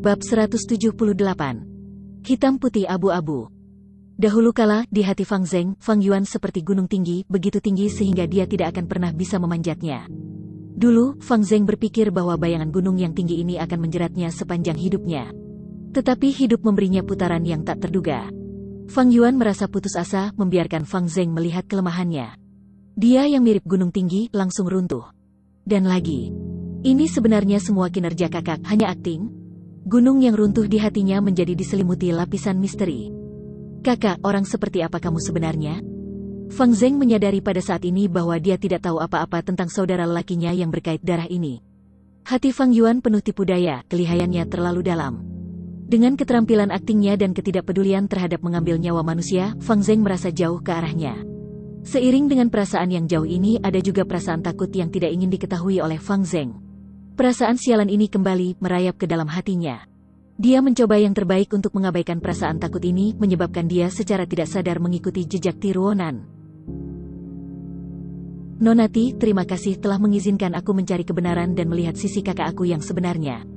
Bab 178. Hitam putih abu-abu. Dahulu kala, di hati Fang Zeng, Fang Yuan seperti gunung tinggi, begitu tinggi sehingga dia tidak akan pernah bisa memanjatnya. Dulu, Fang Zeng berpikir bahwa bayangan gunung yang tinggi ini akan menjeratnya sepanjang hidupnya. Tetapi hidup memberinya putaran yang tak terduga. Fang Yuan merasa putus asa, membiarkan Fang Zeng melihat kelemahannya. Dia yang mirip gunung tinggi, langsung runtuh. Dan lagi. Ini sebenarnya semua kinerja kakak, hanya akting? Gunung yang runtuh di hatinya menjadi diselimuti lapisan misteri. Kakak, orang seperti apa kamu sebenarnya? Fang Zeng menyadari pada saat ini bahwa dia tidak tahu apa-apa tentang saudara lelakinya yang berkait darah ini. Hati Fang Yuan penuh tipu daya, kelihayannya terlalu dalam. Dengan keterampilan aktingnya dan ketidakpedulian terhadap mengambil nyawa manusia, Fang Zeng merasa jauh ke arahnya. Seiring dengan perasaan yang jauh ini ada juga perasaan takut yang tidak ingin diketahui oleh Fang Zeng. Perasaan sialan ini kembali merayap ke dalam hatinya. Dia mencoba yang terbaik untuk mengabaikan perasaan takut ini, menyebabkan dia secara tidak sadar mengikuti jejak Tiruonan. Nonati, terima kasih telah mengizinkan aku mencari kebenaran dan melihat sisi kakak aku yang sebenarnya.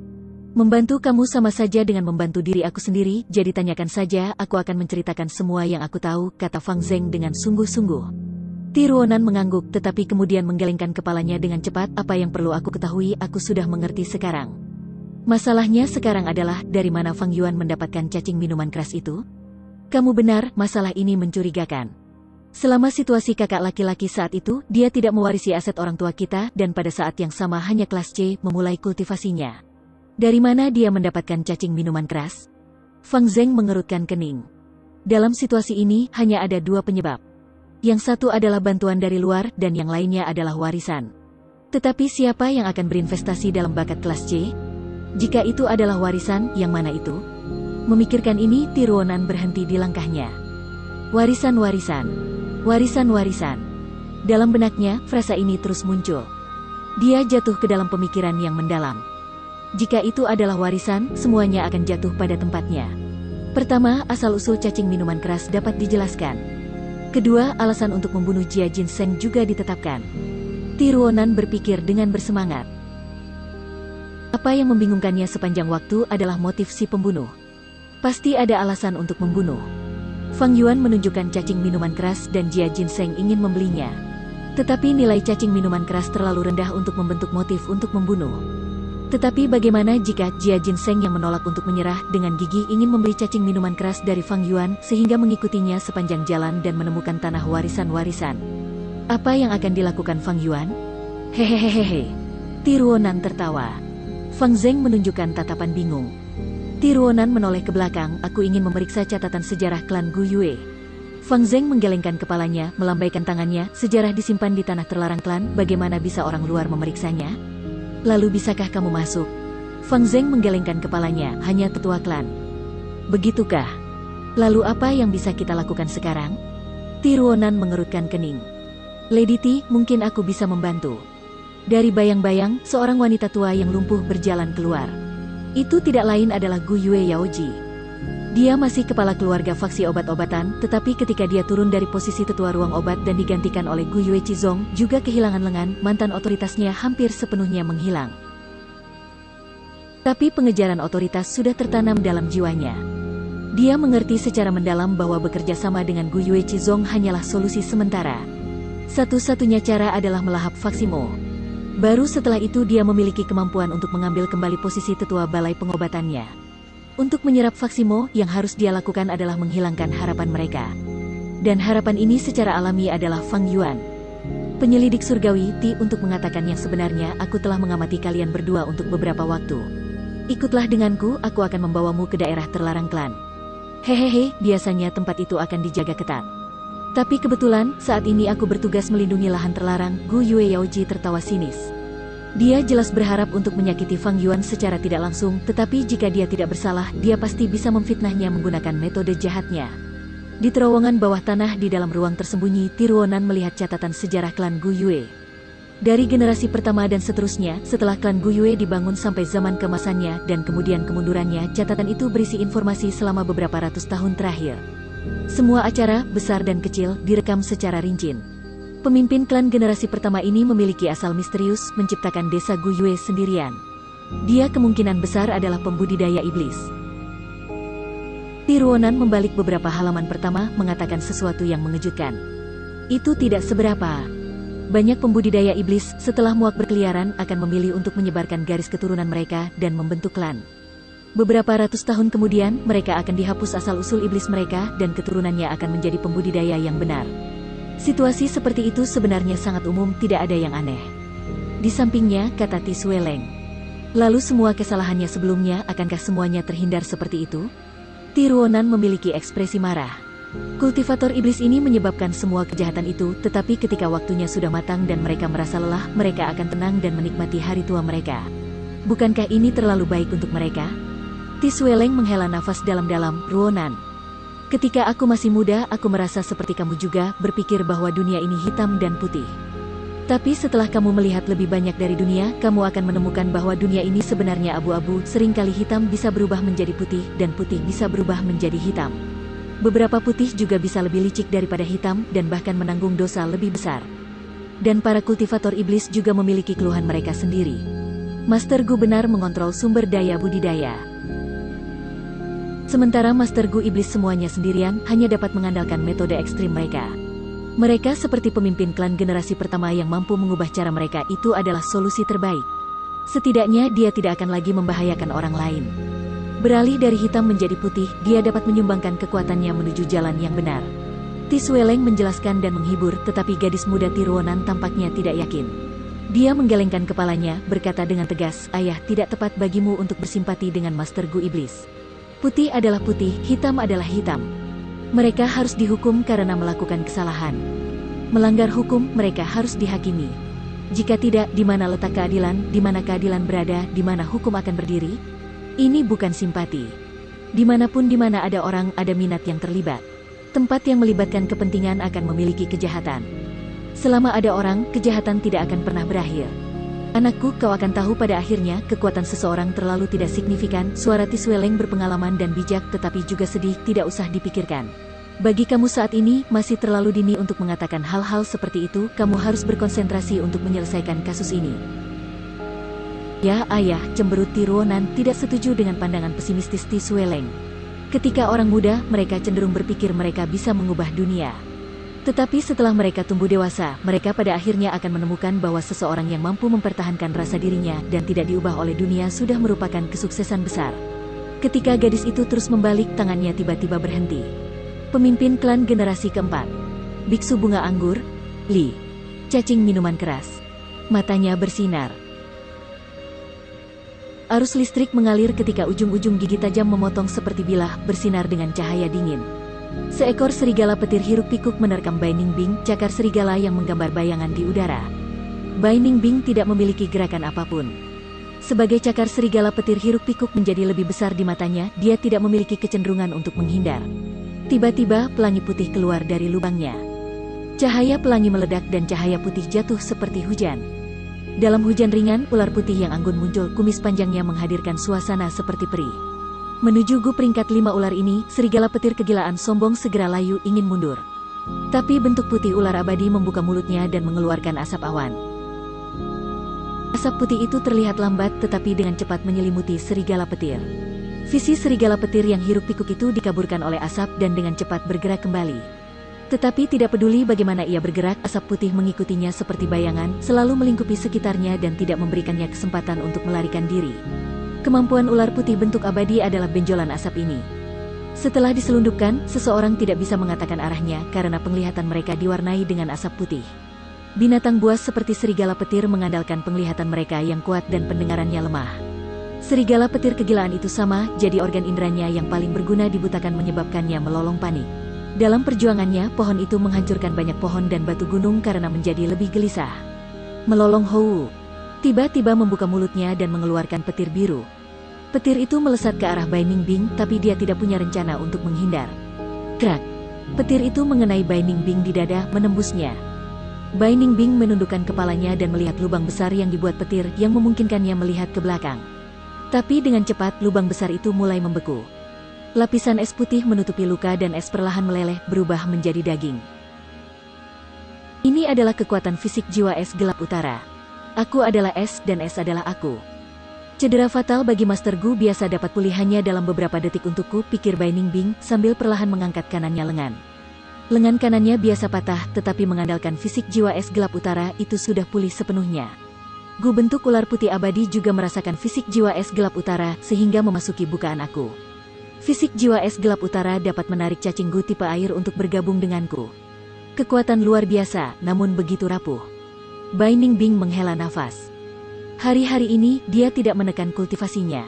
Membantu kamu sama saja dengan membantu diri aku sendiri, jadi tanyakan saja, aku akan menceritakan semua yang aku tahu, kata Fang Zeng dengan sungguh-sungguh. Tiruonan mengangguk tetapi kemudian menggelengkan kepalanya dengan cepat. Apa yang perlu aku ketahui, aku sudah mengerti sekarang. Masalahnya sekarang adalah, dari mana Fang Yuan mendapatkan cacing minuman keras itu? Kamu benar, masalah ini mencurigakan. Selama situasi kakak laki-laki saat itu, dia tidak mewarisi aset orang tua kita, dan pada saat yang sama hanya kelas C memulai kultivasinya. Dari mana dia mendapatkan cacing minuman keras? Fang Zeng mengerutkan kening. Dalam situasi ini, hanya ada dua penyebab. Yang satu adalah bantuan dari luar, dan yang lainnya adalah warisan. Tetapi siapa yang akan berinvestasi dalam bakat kelas C? Jika itu adalah warisan, yang mana itu? Memikirkan ini, Tiruonan berhenti di langkahnya. Warisan-warisan. Warisan-warisan. Dalam benaknya, frasa ini terus muncul. Dia jatuh ke dalam pemikiran yang mendalam. Jika itu adalah warisan, semuanya akan jatuh pada tempatnya. Pertama, asal-usul cacing minuman keras dapat dijelaskan. Kedua, alasan untuk membunuh Jia Jinseng juga ditetapkan. Tiruonan berpikir dengan bersemangat. Apa yang membingungkannya sepanjang waktu adalah motif si pembunuh. Pasti ada alasan untuk membunuh. Fang Yuan menunjukkan cacing minuman keras dan Jia Jinseng ingin membelinya. Tetapi nilai cacing minuman keras terlalu rendah untuk membentuk motif untuk membunuh. Tetapi bagaimana jika Jia Jinseng yang menolak untuk menyerah dengan gigih ingin membeli cacing minuman keras dari Fang Yuan sehingga mengikutinya sepanjang jalan dan menemukan tanah warisan-warisan? Apa yang akan dilakukan Fang Yuan? Hehehehe. Tiruonan tertawa. Fang Zeng menunjukkan tatapan bingung. Tiruonan menoleh ke belakang, aku ingin memeriksa catatan sejarah klan Gu Yue. Fang Zeng menggelengkan kepalanya, melambaikan tangannya, sejarah disimpan di tanah terlarang klan, bagaimana bisa orang luar memeriksanya? Lalu bisakah kamu masuk? Fang Zeng menggelengkan kepalanya, hanya tetua klan. Begitukah? Lalu apa yang bisa kita lakukan sekarang? Tiruonan mengerutkan kening. Lady Ti, mungkin aku bisa membantu. Dari bayang-bayang, seorang wanita tua yang lumpuh berjalan keluar. Itu tidak lain adalah Gu Yue Yaoji. Dia masih kepala keluarga faksi obat-obatan, tetapi ketika dia turun dari posisi tetua ruang obat dan digantikan oleh Gu Yue Chizong, juga kehilangan lengan, mantan otoritasnya hampir sepenuhnya menghilang. Tapi pengejaran otoritas sudah tertanam dalam jiwanya. Dia mengerti secara mendalam bahwa bekerja sama dengan Gu Yue Chizong hanyalah solusi sementara. Satu-satunya cara adalah melahap faksi Mo. Baru setelah itu dia memiliki kemampuan untuk mengambil kembali posisi tetua balai pengobatannya. Untuk menyerap faksi Mo, yang harus dia lakukan adalah menghilangkan harapan mereka. Dan harapan ini secara alami adalah Fang Yuan. Penyelidik surgawi, Ti, untuk mengatakan yang sebenarnya, aku telah mengamati kalian berdua untuk beberapa waktu. Ikutlah denganku, aku akan membawamu ke daerah terlarang klan. Hehehe, biasanya tempat itu akan dijaga ketat. Tapi kebetulan, saat ini aku bertugas melindungi lahan terlarang. Gu Yue Yaoji tertawa sinis. Dia jelas berharap untuk menyakiti Fang Yuan secara tidak langsung, tetapi jika dia tidak bersalah, dia pasti bisa memfitnahnya menggunakan metode jahatnya. Di terowongan bawah tanah di dalam ruang tersembunyi, Tiruonan melihat catatan sejarah klan Gu Yue. Dari generasi pertama dan seterusnya, setelah klan Gu Yue dibangun sampai zaman keemasannya dan kemudian kemundurannya, catatan itu berisi informasi selama beberapa ratus tahun terakhir. Semua acara, besar dan kecil, direkam secara rinci. Pemimpin klan generasi pertama ini memiliki asal misterius, menciptakan desa Guyue sendirian. Dia kemungkinan besar adalah pembudidaya iblis. Tiruonan membalik beberapa halaman pertama, mengatakan sesuatu yang mengejutkan. Itu tidak seberapa. Banyak pembudidaya iblis, setelah muak berkeliaran, akan memilih untuk menyebarkan garis keturunan mereka dan membentuk klan. Beberapa ratus tahun kemudian, mereka akan dihapus asal-usul iblis mereka dan keturunannya akan menjadi pembudidaya yang benar. Situasi seperti itu sebenarnya sangat umum, tidak ada yang aneh. Di sampingnya, kata Ti Sueleng. Lalu semua kesalahannya sebelumnya, akankah semuanya terhindar seperti itu? Tiruonan memiliki ekspresi marah. Kultivator iblis ini menyebabkan semua kejahatan itu, tetapi ketika waktunya sudah matang dan mereka merasa lelah, mereka akan tenang dan menikmati hari tua mereka. Bukankah ini terlalu baik untuk mereka? Ti Sueleng menghela nafas dalam-dalam, Ruonan. Ketika aku masih muda, aku merasa seperti kamu juga, berpikir bahwa dunia ini hitam dan putih. Tapi setelah kamu melihat lebih banyak dari dunia, kamu akan menemukan bahwa dunia ini sebenarnya abu-abu, seringkali hitam bisa berubah menjadi putih, dan putih bisa berubah menjadi hitam. Beberapa putih juga bisa lebih licik daripada hitam, dan bahkan menanggung dosa lebih besar. Dan para kultivator iblis juga memiliki keluhan mereka sendiri. Master Gu benar mengontrol sumber daya budidaya. Sementara Master Gu iblis semuanya sendirian, hanya dapat mengandalkan metode ekstrim mereka. Mereka seperti pemimpin klan generasi pertama yang mampu mengubah cara mereka, itu adalah solusi terbaik. Setidaknya dia tidak akan lagi membahayakan orang lain. Beralih dari hitam menjadi putih, dia dapat menyumbangkan kekuatannya menuju jalan yang benar. Ti Sueleng menjelaskan dan menghibur, tetapi gadis muda Tiruonan tampaknya tidak yakin. Dia menggelengkan kepalanya, berkata dengan tegas, "Ayah, tidak tepat bagimu untuk bersimpati dengan Master Gu iblis. Putih adalah putih, hitam adalah hitam. Mereka harus dihukum karena melakukan kesalahan. Melanggar hukum, mereka harus dihakimi. Jika tidak, di mana letak keadilan, di mana keadilan berada, di mana hukum akan berdiri? Ini bukan simpati. Dimanapun di mana ada orang, ada minat yang terlibat. Tempat yang melibatkan kepentingan akan memiliki kejahatan. Selama ada orang, kejahatan tidak akan pernah berakhir. Anakku, kau akan tahu pada akhirnya, kekuatan seseorang terlalu tidak signifikan." Suara Ti Sueleng berpengalaman dan bijak tetapi juga sedih, tidak usah dipikirkan. Bagi kamu saat ini, masih terlalu dini untuk mengatakan hal-hal seperti itu, kamu harus berkonsentrasi untuk menyelesaikan kasus ini. Ya, ayah, cemberut Tiruonan, tidak setuju dengan pandangan pesimistis Ti Sueleng. Ketika orang muda, mereka cenderung berpikir mereka bisa mengubah dunia. Tetapi setelah mereka tumbuh dewasa, mereka pada akhirnya akan menemukan bahwa seseorang yang mampu mempertahankan rasa dirinya dan tidak diubah oleh dunia sudah merupakan kesuksesan besar. Ketika gadis itu terus membalik, tangannya tiba-tiba berhenti. Pemimpin klan generasi keempat. Biksu bunga anggur, Li. Cacing minuman keras. Matanya bersinar. Arus listrik mengalir ketika ujung-ujung gigi tajam memotong seperti bilah, bersinar dengan cahaya dingin. Seekor serigala petir hiruk-pikuk menerkam Baining Bing, cakar serigala yang menggambar bayangan di udara. Baining Bing tidak memiliki gerakan apapun. Sebagai cakar serigala petir hiruk-pikuk menjadi lebih besar di matanya, dia tidak memiliki kecenderungan untuk menghindar. Tiba-tiba, pelangi putih keluar dari lubangnya. Cahaya pelangi meledak dan cahaya putih jatuh seperti hujan. Dalam hujan ringan, ular putih yang anggun muncul, kumis panjangnya menghadirkan suasana seperti peri. Menuju gu peringkat 5 ular ini, serigala petir kegilaan sombong segera layu ingin mundur. Tapi bentuk putih ular abadi membuka mulutnya dan mengeluarkan asap awan. Asap putih itu terlihat lambat tetapi dengan cepat menyelimuti serigala petir. Visi serigala petir yang hiruk-pikuk itu dikaburkan oleh asap dan dengan cepat bergerak kembali. Tetapi tidak peduli bagaimana ia bergerak, asap putih mengikutinya seperti bayangan, selalu melingkupi sekitarnya dan tidak memberikannya kesempatan untuk melarikan diri. Kemampuan ular putih bentuk abadi adalah benjolan asap ini. Setelah diselundupkan, seseorang tidak bisa mengatakan arahnya karena penglihatan mereka diwarnai dengan asap putih. Binatang buas seperti serigala petir mengandalkan penglihatan mereka yang kuat dan pendengarannya lemah. Serigala petir kegilaan itu sama, jadi organ inderanya yang paling berguna dibutakan menyebabkannya melolong panik. Dalam perjuangannya, pohon itu menghancurkan banyak pohon dan batu gunung karena menjadi lebih gelisah. Melolong Hou tiba-tiba membuka mulutnya dan mengeluarkan petir biru. Petir itu melesat ke arah Baining Bing, tapi dia tidak punya rencana untuk menghindar. Krak! Petir itu mengenai Baining Bing di dada, menembusnya. Baining Bing menundukkan kepalanya dan melihat lubang besar yang dibuat petir yang memungkinkannya melihat ke belakang. Tapi dengan cepat lubang besar itu mulai membeku. Lapisan es putih menutupi luka dan es perlahan meleleh berubah menjadi daging. Ini adalah kekuatan fisik jiwa es gelap utara. Aku adalah es dan es adalah aku. Cedera fatal bagi Master Gu biasa dapat pulih hanya dalam beberapa detik untukku, pikir Bai Ningbing sambil perlahan mengangkat kanannya lengan. Lengan kanannya biasa patah, tetapi mengandalkan fisik jiwa es gelap utara itu sudah pulih sepenuhnya. Gu bentuk ular putih abadi juga merasakan fisik jiwa es gelap utara sehingga memasuki bukaan aku. Fisik jiwa es gelap utara dapat menarik cacing Gu tipe air untuk bergabung denganku. Kekuatan luar biasa, namun begitu rapuh. Bai Ningbing menghela nafas. Hari-hari ini, dia tidak menekan kultivasinya.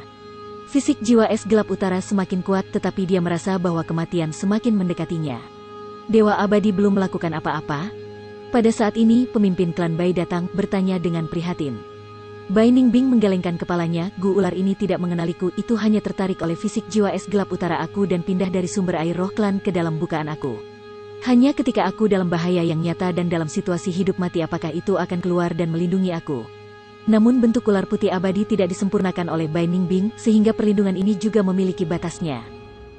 Fisik jiwa es gelap utara semakin kuat, tetapi dia merasa bahwa kematian semakin mendekatinya. Dewa abadi belum melakukan apa-apa? Pada saat ini, pemimpin klan Bai datang, bertanya dengan prihatin. Bai Ningbing menggelengkan kepalanya, Gu ular ini tidak mengenaliku, itu hanya tertarik oleh fisik jiwa es gelap utara aku dan pindah dari sumber air roh klan ke dalam bukaan aku. Hanya ketika aku dalam bahaya yang nyata dan dalam situasi hidup mati apakah itu akan keluar dan melindungi aku. Namun bentuk ular putih abadi tidak disempurnakan oleh Bai Ningbing, sehingga perlindungan ini juga memiliki batasnya.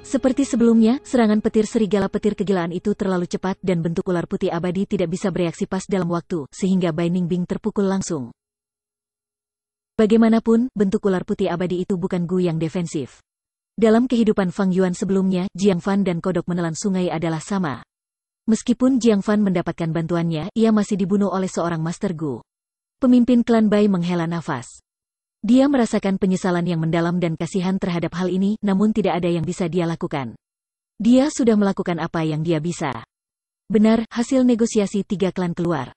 Seperti sebelumnya, serangan petir serigala petir kegilaan itu terlalu cepat dan bentuk ular putih abadi tidak bisa bereaksi pas dalam waktu, sehingga Bai Ningbing terpukul langsung. Bagaimanapun, bentuk ular putih abadi itu bukan Gu yang defensif. Dalam kehidupan Fang Yuan sebelumnya, Jiang Fan dan kodok menelan sungai adalah sama. Meskipun Jiang Fan mendapatkan bantuannya, ia masih dibunuh oleh seorang Master Gu. Pemimpin klan Bai menghela nafas. Dia merasakan penyesalan yang mendalam dan kasihan terhadap hal ini, namun tidak ada yang bisa dia lakukan. Dia sudah melakukan apa yang dia bisa. Benar, hasil negosiasi 3 klan keluar.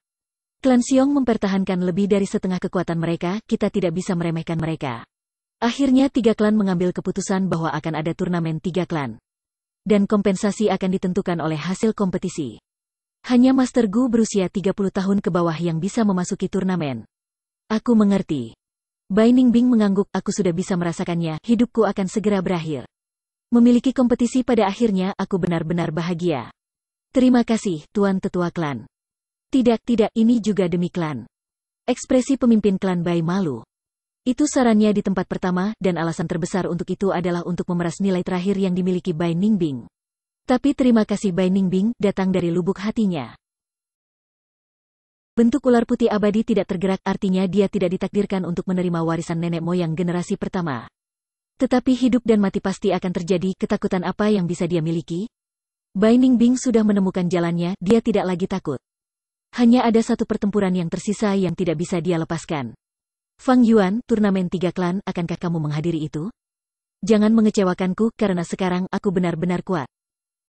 Klan Xiong mempertahankan lebih dari setengah kekuatan mereka, kita tidak bisa meremehkan mereka. Akhirnya 3 klan mengambil keputusan bahwa akan ada turnamen 3 klan. Dan kompensasi akan ditentukan oleh hasil kompetisi. Hanya Master Gu berusia 30 tahun ke bawah yang bisa memasuki turnamen. Aku mengerti. Bai Ningbing mengangguk, aku sudah bisa merasakannya, hidupku akan segera berakhir. Memiliki kompetisi pada akhirnya, aku benar-benar bahagia. Terima kasih, Tuan Tetua Klan. Tidak, ini juga demi klan. Ekspresi pemimpin klan Bai malu. Itu sarannya di tempat pertama, dan alasan terbesar untuk itu adalah untuk memeras nilai terakhir yang dimiliki Bai Ningbing. Tapi terima kasih Bai Ningbing, datang dari lubuk hatinya. Bentuk ular putih abadi tidak tergerak, artinya dia tidak ditakdirkan untuk menerima warisan nenek moyang generasi pertama. Tetapi hidup dan mati pasti akan terjadi, ketakutan apa yang bisa dia miliki? Bai Ningbing sudah menemukan jalannya, dia tidak lagi takut. Hanya ada satu pertempuran yang tersisa yang tidak bisa dia lepaskan. Fang Yuan, turnamen 3 klan, akankah kamu menghadiri itu? Jangan mengecewakanku, karena sekarang aku benar-benar kuat.